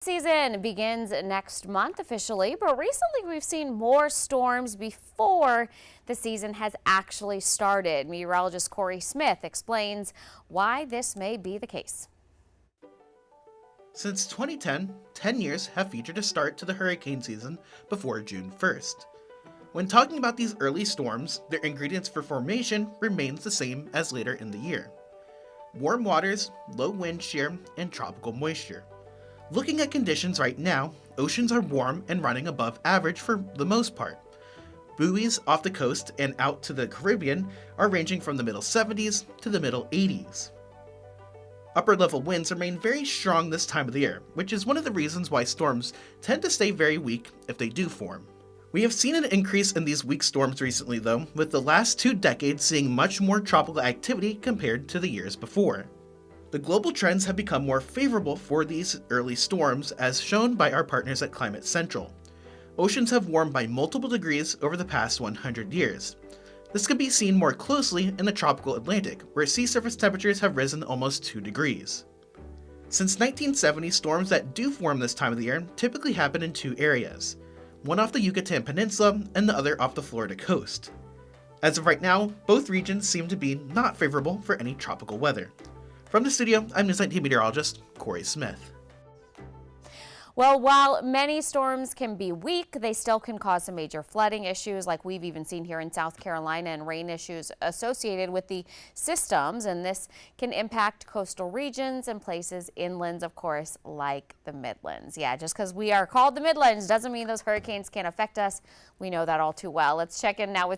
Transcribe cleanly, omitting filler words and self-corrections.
Season begins next month officially, but recently we've seen more storms before the season has actually started. Meteorologist Corey Smith explains why this may be the case. Since 2010, 10 years have featured a start to the hurricane season before June 1st. When talking about these early storms, their ingredients for formation remains the same as later in the year: warm waters, low wind shear, and tropical moisture. Looking at conditions right now, oceans are warm and running above average for the most part. Buoys off the coast and out to the Caribbean are ranging from the middle 70s to the middle 80s. Upper level winds remain very strong this time of the year, which is one of the reasons why storms tend to stay very weak if they do form. We have seen an increase in these weak storms recently though, with the last 2 decades seeing much more tropical activity compared to the years before. The global trends have become more favorable for these early storms, as shown by our partners at Climate Central. Oceans have warmed by multiple degrees over the past 100 years. This can be seen more closely in the tropical Atlantic, where sea surface temperatures have risen almost 2 degrees. Since 1970, storms that do form this time of the year typically happen in 2 areas, one off the Yucatan Peninsula and the other off the Florida coast. As of right now, both regions seem to be not favorable for any tropical weather. From the studio, I'm News 19 meteorologist Corey Smith. Well, while many storms can be weak, they still can cause some major flooding issues like we've even seen here in South Carolina, and rain issues associated with the systems. And this can impact coastal regions and places inland, of course, like the Midlands. Yeah, just because we are called the Midlands doesn't mean those hurricanes can't affect us. We know that all too well. Let's check in now with